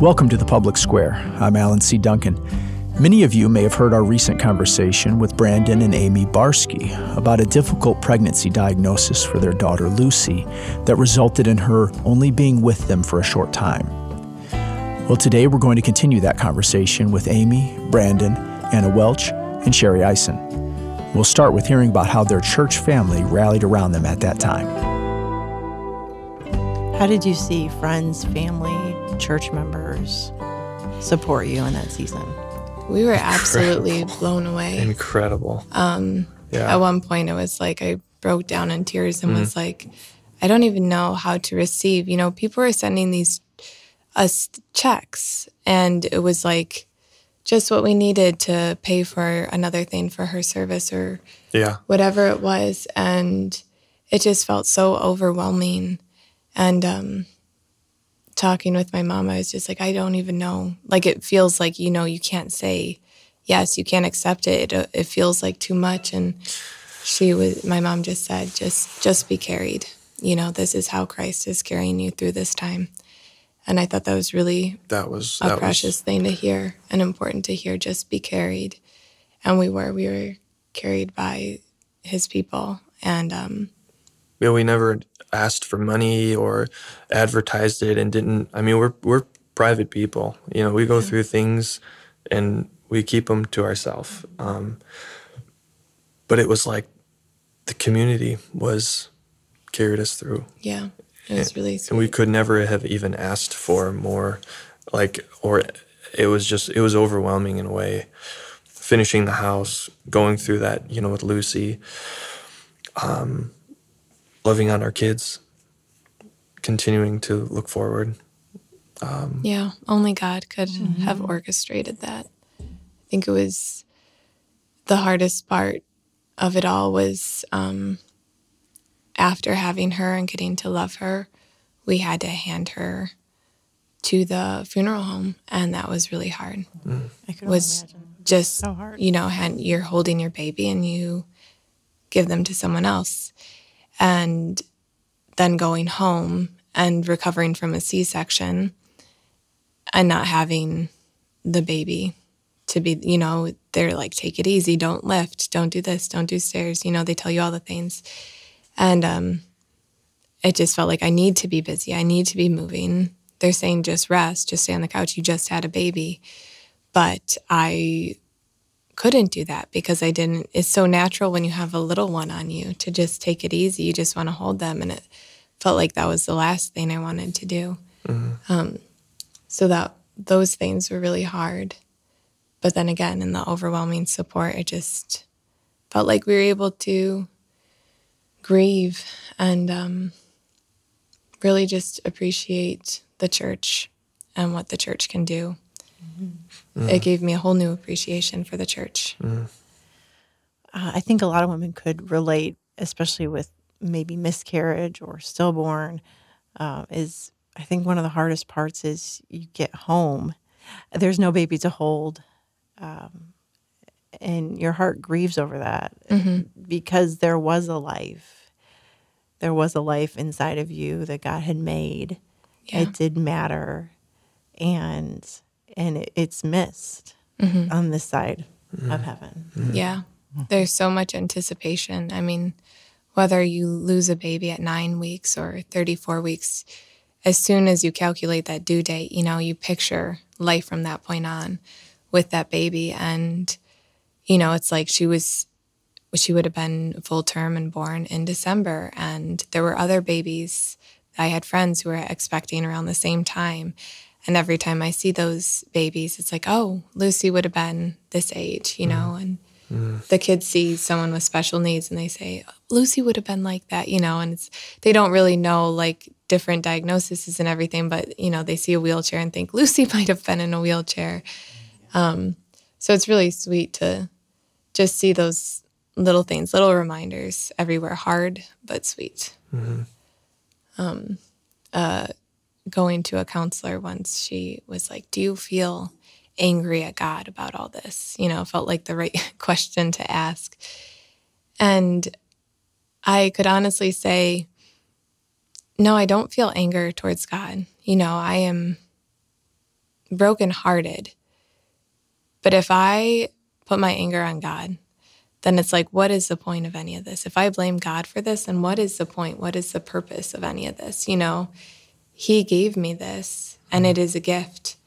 Welcome to the Public Square. I'm Alan C. Duncan. Many of you may have heard our recent conversation with Brandon and Amy Barsky about a difficult pregnancy diagnosis for their daughter Lucy that resulted in her only being with them for a short time. Well, today we're going to continue that conversation with Amy, Brandon, Anna Welch, and Sherry Eyssen. We'll start with hearing about how their church family rallied around them at that time. How did you see friends, family, church members support you in that season? We were absolutely blown away. Incredible. At one point, it was like I broke down in tears and was like, I don't even know how to receive. You know, people were sending us checks, and it was like just what we needed to pay for another thing for her service or whatever it was. And it just felt so overwhelming. And talking with my mom, I was just like, I don't even know. Like, it feels like, you know, you can't say yes, you can't accept it. It feels like too much. And my mom just said, just be carried. You know, this is how Christ is carrying you through this time. And I thought that was really a precious thing to hear and important to hear, just be carried. And we were carried by his people. And we never asked for money or advertised it and didn't. I mean, we're private people. You know, we go through things and we keep them to ourselves. But it was like the community carried us through. Yeah, it was really sweet. And we could never have even asked for more, it was overwhelming in a way. Finishing the house, going through that, you know, with Lucy, loving on our kids, continuing to look forward. Only God could have orchestrated that. I think it was the hardest part of it all was after having her and getting to love her, we had to hand her to the funeral home, and that was really hard. I could imagine. Just, so hard. You know, you're holding your baby and you give them to someone else. And then going home and recovering from a C-section and not having the baby to be, you know, they're like, take it easy, don't lift, don't do this, don't do stairs. You know, they tell you all the things. And it just felt like I need to be busy. I need to be moving. They're saying just rest, just stay on the couch. You just had a baby. But I couldn't do that because it's so natural when you have a little one on you to just take it easy. You just want to hold them. And it felt like that was the last thing I wanted to do. So those things were really hard. But then again, in the overwhelming support, it just felt like we were able to grieve and really just appreciate the church and what the church can do. It gave me a whole new appreciation for the church. I think a lot of women could relate, especially with maybe miscarriage or stillborn, I think one of the hardest parts is you get home. There's no baby to hold, and your heart grieves over that because there was a life. There was a life inside of you that God had made. Yeah. It did matter, and it's missed on this side of heaven. Yeah. There's so much anticipation. I mean, whether you lose a baby at 9 weeks or 34 weeks, as soon as you calculate that due date, you know, you picture life from that point on with that baby. And, you know, it's like she would have been full term and born in December. And there were other babies. I had friends who were expecting around the same time. And every time I see those babies, it's like, oh, Lucy would have been this age, you know, and the kids see someone with special needs and they say, Lucy would have been like that, you know, and they don't really know like different diagnoses and everything, but, you know, they see a wheelchair and think Lucy might have been in a wheelchair. So it's really sweet to just see those little things, little reminders everywhere, hard but sweet. Going to a counselor once, she was like, do you feel angry at God about all this? You know, felt like the right question to ask. And I could honestly say, no, I don't feel anger towards God. You know, brokenhearted. But if I put my anger on God, then it's like, what is the point of any of this? If I blame God for this, then what is the point? What is the purpose of any of this? You know, He gave me this, and it is a gift,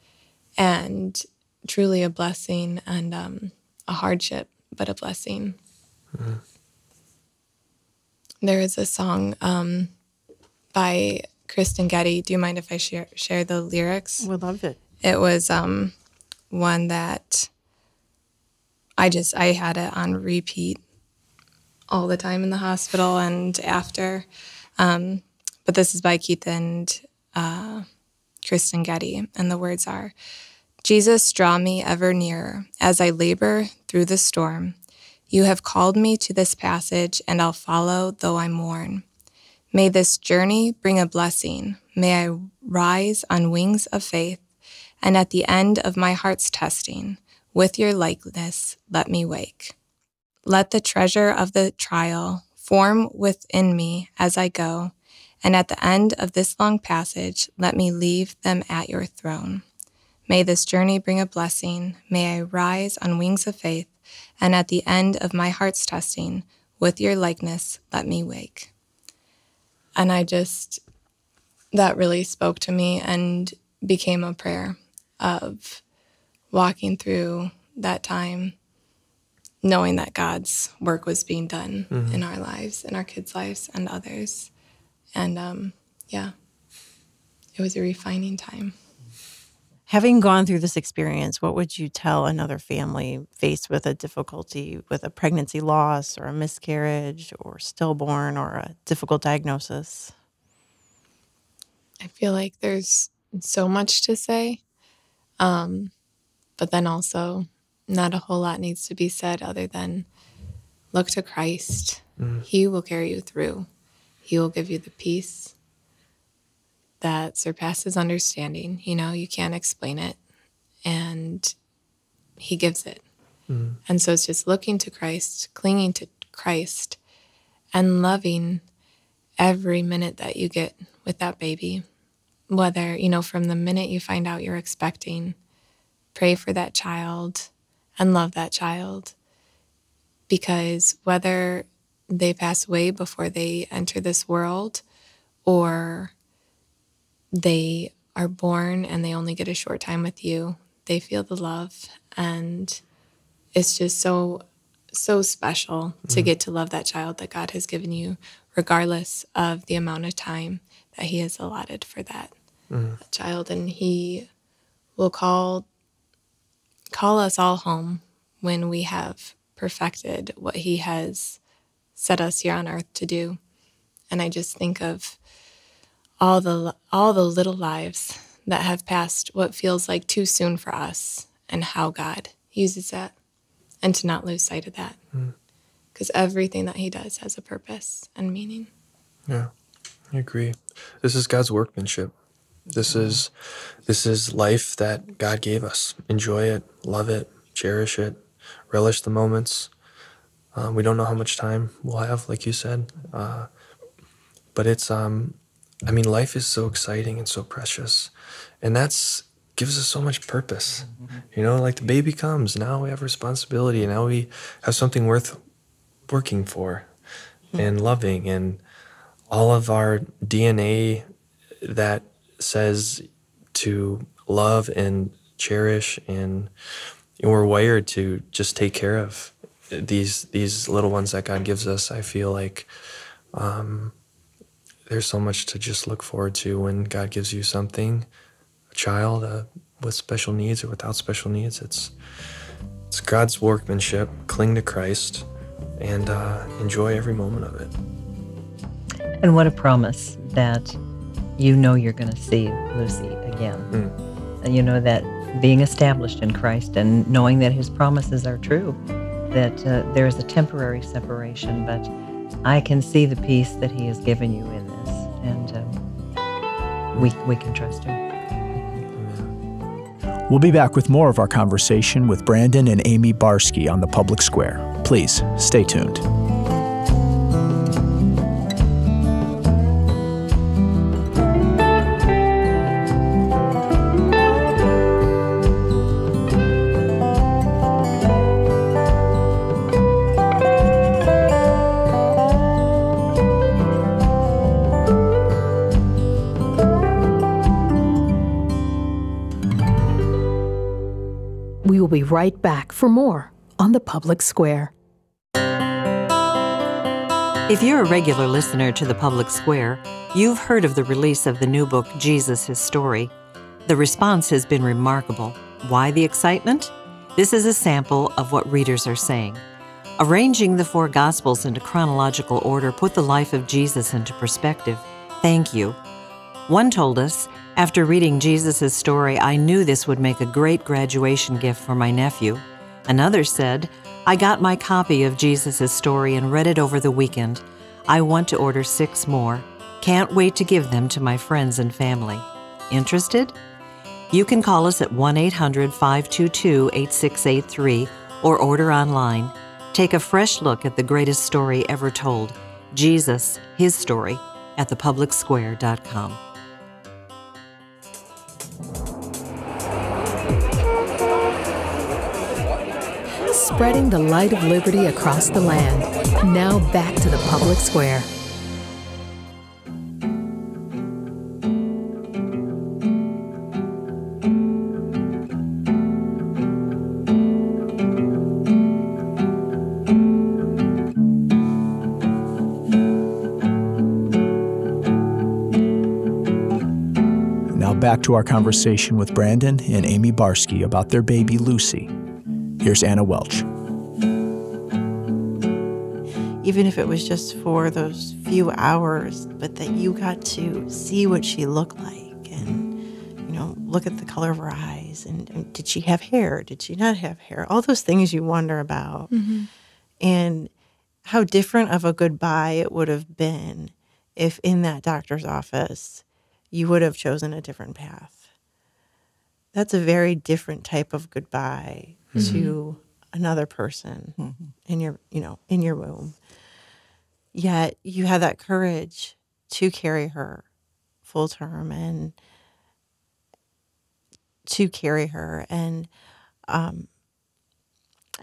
and truly a blessing, and a hardship, but a blessing. Mm-hmm. There is a song by Kristen Getty. Do you mind if I share the lyrics? Would love it. It was one that I had it on repeat all the time in the hospital and after. But this is by Keith and Kristen Getty, and the words are, Jesus, draw me ever nearer as I labor through the storm. You have called me to this passage, and I'll follow though I mourn. May this journey bring a blessing. May I rise on wings of faith, and at the end of my heart's testing, with your likeness, let me wake. Let the treasure of the trial form within me as I go, and at the end of this long passage, let me leave them at your throne. May this journey bring a blessing. May I rise on wings of faith, and at the end of my heart's testing, with your likeness, let me wake. And that really spoke to me and became a prayer of walking through that time, knowing that God's work was being done in our lives, in our kids' lives, and others. And it was a refining time. Having gone through this experience, what would you tell another family faced with a difficulty with a pregnancy loss or a miscarriage or stillborn or a difficult diagnosis? I feel like there's so much to say, but then also not a whole lot needs to be said other than look to Christ. He will carry you through. He will give you the peace that surpasses understanding. You know, you can't explain it, and He gives it. And so it's just looking to Christ, clinging to Christ, and loving every minute that you get with that baby. Whether, you know, from the minute you find out you're expecting, pray for that child and love that child. Because whether they pass away before they enter this world, or they are born and they only get a short time with you, they feel the love. And it's just so special to get to love that child that God has given you, regardless of the amount of time that He has allotted for that child. And He will call us all home when we have perfected what He has set us here on earth to do. And I just think of all the little lives that have passed what feels like too soon for us, and how God uses that, and to not lose sight of that. Because everything that He does has a purpose and meaning. Yeah, I agree. This is God's workmanship. This is life that God gave us. Enjoy it, love it, cherish it, relish the moments. We don't know how much time we'll have, like you said, but it's life is so exciting and so precious, and gives us so much purpose. You know, like the baby comes, now we have responsibility, and now we have something worth working for and loving, and all of our DNA that says to love and cherish, and we're wired to just take care of these little ones that God gives us. I feel like there's so much to just look forward to when God gives you something, a child with special needs or without special needs. It's God's workmanship. Cling to Christ and enjoy every moment of it. And what a promise that you know you're going to see Lucy again. And you know that being established in Christ and knowing that His promises are true, that there is a temporary separation, but I can see the peace that He has given you in this, and we can trust Him. We'll be back with more of our conversation with Brandon and Amy Barsky on the Public Square. Please stay tuned. We will be right back for more on The Public Square. If you're a regular listener to The Public Square, you've heard of the release of the new book, Jesus, His Story. The response has been remarkable. Why the excitement? This is a sample of what readers are saying. Arranging the 4 Gospels into chronological order put the life of Jesus into perspective. Thank you. One told us, after reading Jesus' story, I knew this would make a great graduation gift for my nephew. Another said, I got my copy of Jesus' story and read it over the weekend. I want to order 6 more. Can't wait to give them to my friends and family. Interested? You can call us at 1-800-522-8683 or order online. Take a fresh look at the greatest story ever told, Jesus, His Story, at thepublicsquare.com. Spreading the light of liberty across the land. Now back to the Public Square. Now back to our conversation with Brandon and Amy Barsky about their baby Lucy. Here's Anna Welch. Even if it was just for those few hours, but that you got to see what she looked like and, look at the color of her eyes. And did she have hair? Did she not have hair? All those things you wonder about. Mm-hmm. And how different of a goodbye it would have been if in that doctor's office you would have chosen a different path. That's a very different type of goodbye to another person in your womb. Yet you had that courage to carry her full term and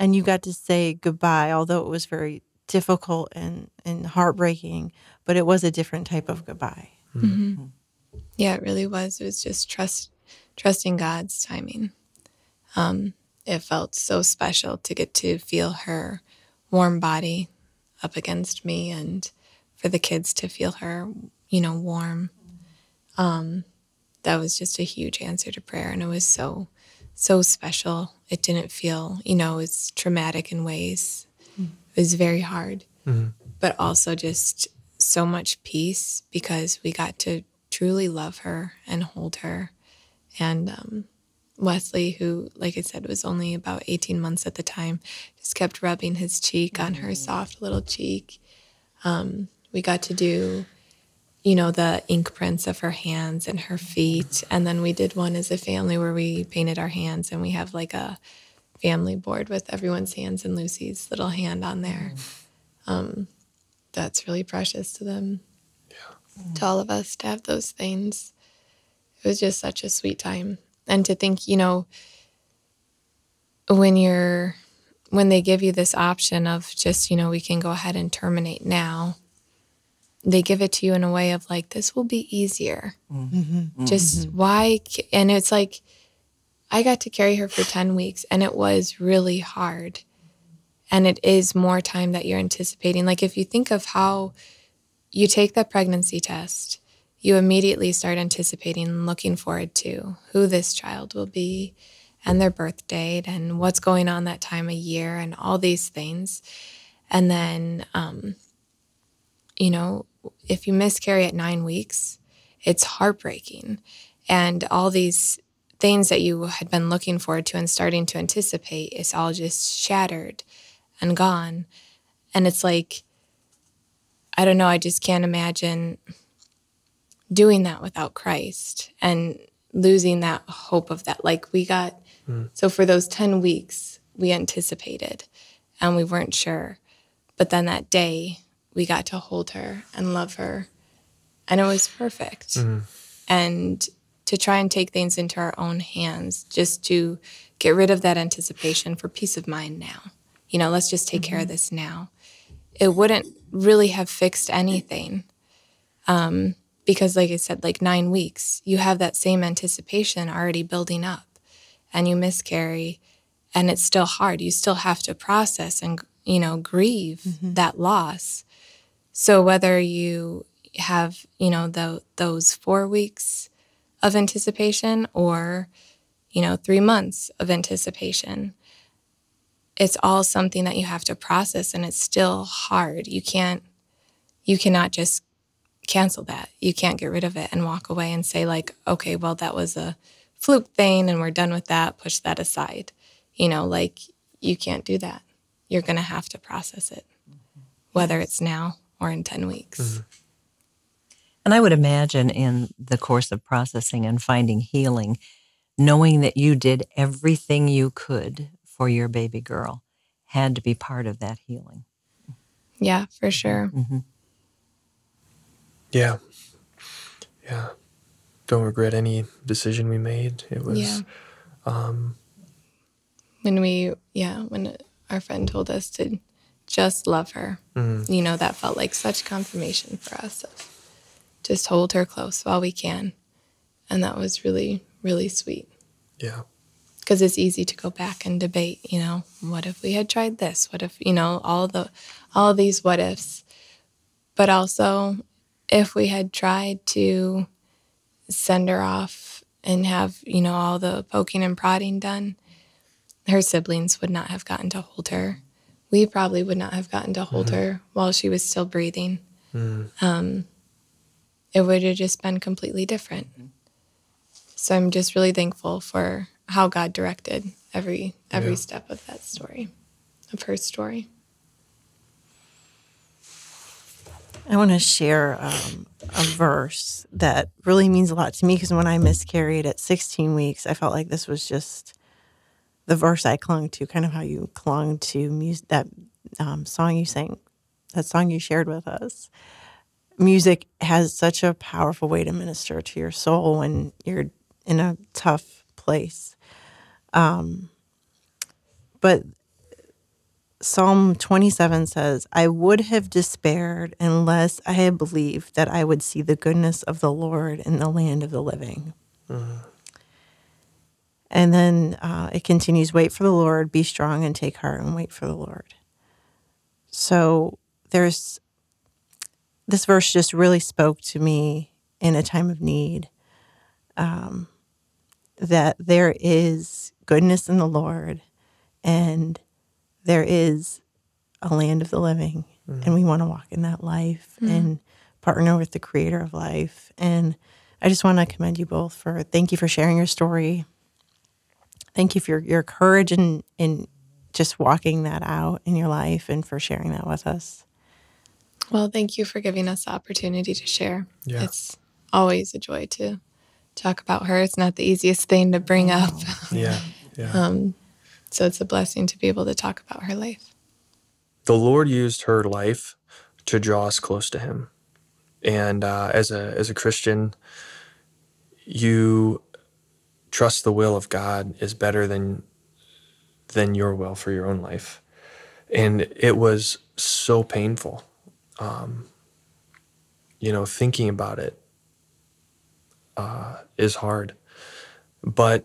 you got to say goodbye, although it was very difficult and heartbreaking, but it was a different type of goodbye. Mm-hmm. Yeah, it really was. It was just trusting God's timing. It felt so special to get to feel her warm body up against me and for the kids to feel her, warm. That was just a huge answer to prayer, and it was so special. It didn't feel, it's traumatic in ways. It was very hard, but also just so much peace because we got to truly love her and hold her. And Wesley, who, like I said, was only about 18 months at the time, just kept rubbing his cheek on her soft little cheek. We got to do, the ink prints of her hands and her feet. And then we did one as a family where we painted our hands, and we have like a family board with everyone's hands and Lucy's little hand on there. That's really precious to them, to all of us, to have those things. It was just such a sweet time. And to think, when they give you this option of just, we can go ahead and terminate now, they give it to you in a way of like, this will be easier. Just why? And it's like, I got to carry her for 10 weeks and it was really hard. And it is more time that you're anticipating. Like if you think of how you take the pregnancy test, you immediately start anticipating and looking forward to who this child will be and their birth date and what's going on that time of year and all these things. And then, if you miscarry at 9 weeks, it's heartbreaking. And all these things that you had been looking forward to and starting to anticipate, it's all just shattered and gone. And it's like, I don't know, I just can't imagine doing that without Christ and losing that hope of that. Like we got, so for those 10 weeks, we anticipated and we weren't sure. But then that day, we got to hold her and love her. And it was perfect. And to try and take things into our own hands, just to get rid of that anticipation for peace of mind now. Let's just take care of this now. It wouldn't really have fixed anything. Because like I said, like 9 weeks, you have that same anticipation already building up and you miscarry and it's still hard. You still have to process and, grieve that loss. So whether you have, those 4 weeks of anticipation or, 3 months of anticipation, it's all something that you have to process, and it's still hard. You cannot just cancel that. You can't get rid of it and walk away and say, like, okay, well, that was a fluke thing and we're done with that, push that aside. You can't do that. You're going to have to process it, whether it's now or in 10 weeks. Mm-hmm. And I would imagine in the course of processing and finding healing, knowing that you did everything you could for your baby girl had to be part of that healing. Yeah, for sure. Mm-hmm. Yeah. Don't regret any decision we made. It was, when our friend told us to just love her, that felt like such confirmation for us. Just hold her close while we can. And that was really, really sweet. Yeah. Because it's easy to go back and debate, what if we had tried this? What if, all of these what ifs. But also, if we had tried to send her off and have, all the poking and prodding done, her siblings would not have gotten to hold her. We probably would not have gotten to hold her while she was still breathing. It would have just been completely different. So I'm just really thankful for how God directed every step of that story, of her story. I want to share a verse that really means a lot to me, because when I miscarried at 16 weeks, I felt like this was just the verse I clung to, kind of how you clung to that song you sang, that song you shared with us. Music has such a powerful way to minister to your soul when you're in a tough place. But Psalm 27 says, I would have despaired unless I had believed that I would see the goodness of the Lord in the land of the living. And then it continues, wait for the Lord, be strong and take heart and wait for the Lord. So this verse just really spoke to me in a time of need, that there is goodness in the Lord and there is a land of the living, and we want to walk in that life and partner with the creator of life. And I just want to commend you both thank you for sharing your story. Thank you for your courage in just walking that out in your life and for sharing that with us. Well, thank you for giving us the opportunity to share. Yeah. It's always a joy to talk about her. It's not the easiest thing to bring up. Yeah. So it's a blessing to be able to talk about her life. The Lord used her life to draw us close to Him. And as a Christian, you trust the will of God is better than your will for your own life. And it was so painful. Thinking about it is hard. But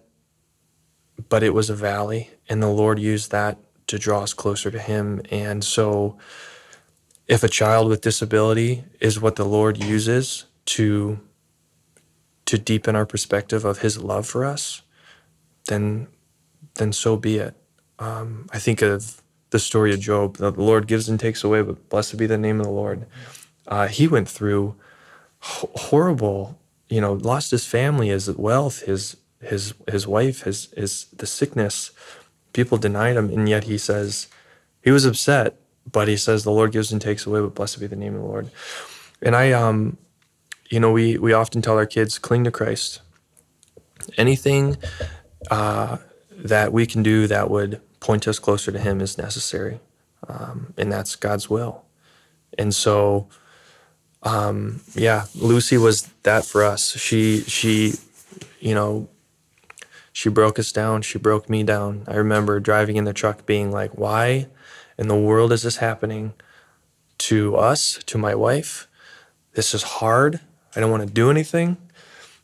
it was a valley, and the Lord used that to draw us closer to Him. And so if a child with disability is what the Lord uses to deepen our perspective of His love for us, then so be it. I think of the story of Job. The Lord gives and takes away, but blessed be the name of the Lord. He went through horrible, lost his family, his wealth, his wife, his the sickness. People denied him, and yet he says he was upset, but he says the Lord gives and takes away, but blessed be the name of the Lord. And we often tell our kids, cling to Christ. Anything that we can do that would point us closer to Him is necessary, and that's God's will. And so, Lucy was that for us. She broke us down. She broke me down. I remember driving in the truck being like, why in the world is this happening to us, to my wife? This is hard. I don't want to do anything.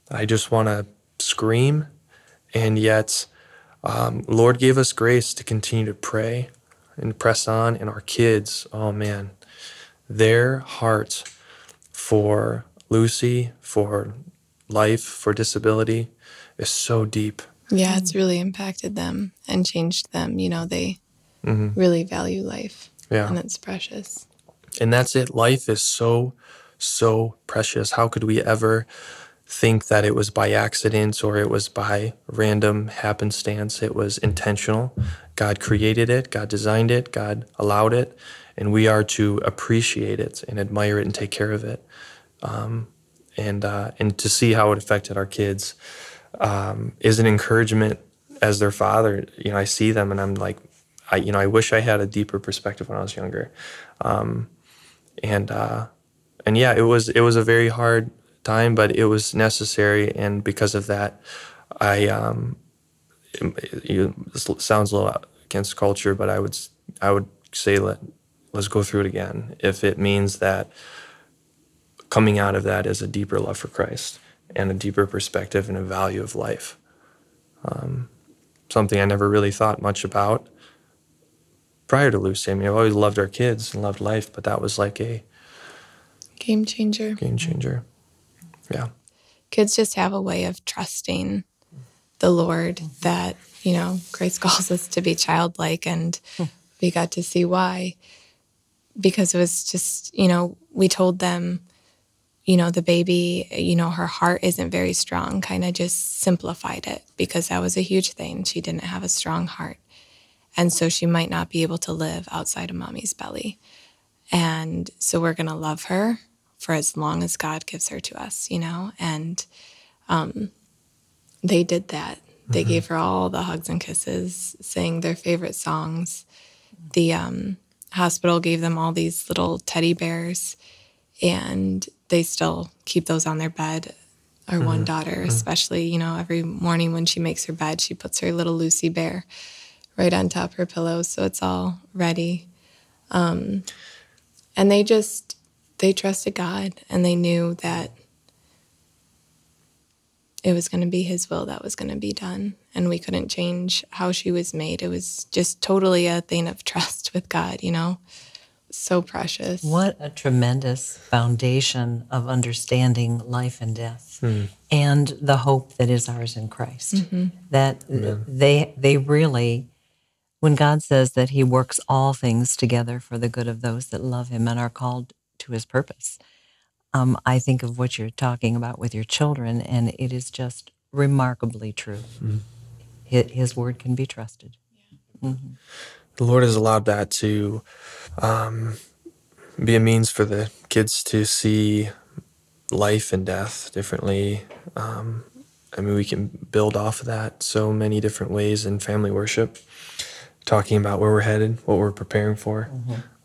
I just want to scream. And yet Lord gave us grace to continue to pray and press on. And our kids, oh man, their heart for Lucy, for life, for disability is so deep. Yeah, it's really impacted them and changed them. They really value life. Yeah. And it's precious. And that's it. Life is so, so precious. How could we ever think that it was by accident or it was by random happenstance? It was intentional. God created it. God designed it. God allowed it. And we are to appreciate it and admire it and take care of it. And to see how it affected our kids is an encouragement as their father. I see them and I'm like, I wish I had a deeper perspective when I was younger. And yeah, it was a very hard time, but it was necessary. And because of that, this sounds a little against culture, but I would say let's go through it again. If it means that coming out of that is a deeper love for Christ and a deeper perspective and a value of life. Something I never really thought much about prior to Lucy. I mean, I've always loved our kids and loved life, but that was like a game changer. Game changer. Yeah. Kids just have a way of trusting the Lord that, Christ calls us to be childlike, and we got to see why. Because it was just, we told them, the baby, her heart isn't very strong, kind of just simplified it because that was a huge thing. She didn't have a strong heart. And so she might not be able to live outside of mommy's belly. And so we're going to love her for as long as God gives her to us, And they did that. They gave her all the hugs and kisses, sang their favorite songs. The hospital gave them all these little teddy bears, and they still keep those on their bed. Our one daughter, especially, every morning when she makes her bed, she puts her little Lucy bear right on top of her pillow, so it's all ready. And they trusted God, and they knew that it was going to be His will that was going to be done, and we couldn't change how she was made. It was just totally a thing of trust with God, So precious. What a tremendous foundation of understanding life and death and the hope that is ours in Christ. That they really, when God says that He works all things together for the good of those that love Him and are called to His purpose, I think of what you're talking about with your children, and it is just remarkably true. His word can be trusted. The Lord has allowed that to be a means for the kids to see life and death differently. We can build off of that so many different ways in family worship, talking about where we're headed, what we're preparing for.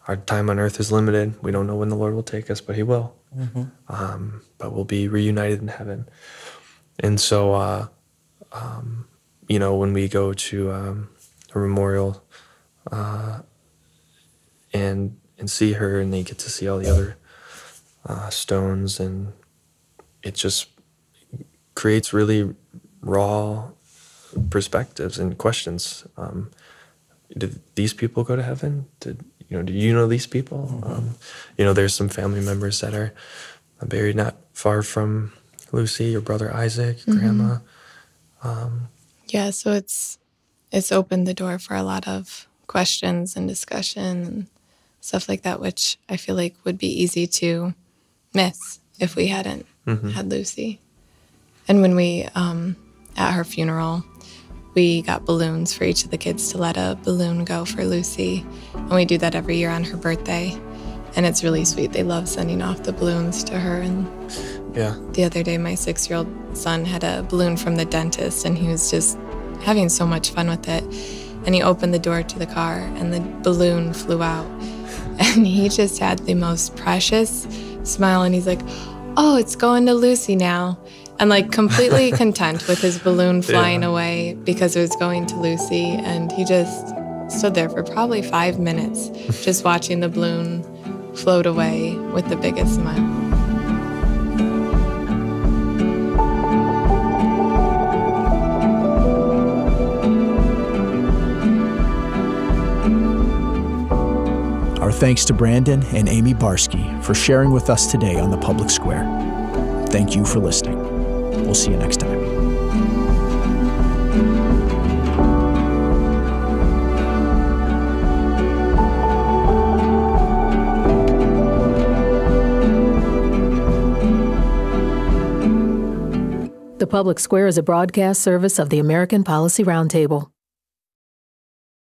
Our time on earth is limited. We don't know when the Lord will take us, but He will. But we'll be reunited in heaven. And so, when we go to a memorial and see her, and they get to see all the other stones, and it just creates really raw perspectives and questions. Did these people go to heaven? Do you know these people? There's some family members that are buried not far from Lucy, your brother Isaac, grandma. Yeah, so it's opened the door for a lot of questions and discussion and stuff like that, which I feel like would be easy to miss if we hadn't had Lucy. And when we, at her funeral, we got balloons for each of the kids to let a balloon go for Lucy. And we do that every year on her birthday. And it's really sweet. They love sending off the balloons to her. And the other day, my 6-year-old son had a balloon from the dentist, and he was just having so much fun with it. And he opened the door to the car, and the balloon flew out. And he just had the most precious smile. And he's like, "Oh, it's going to Lucy now." And like completely content with his balloon flying away because it was going to Lucy. And he just stood there for probably 5 minutes just watching the balloon float away with the biggest smile. thanks to Brandon and Amy Barsky for sharing with us today on The Public Square. Thank you for listening. We'll see you next time. The Public Square is a broadcast service of the American Policy Roundtable.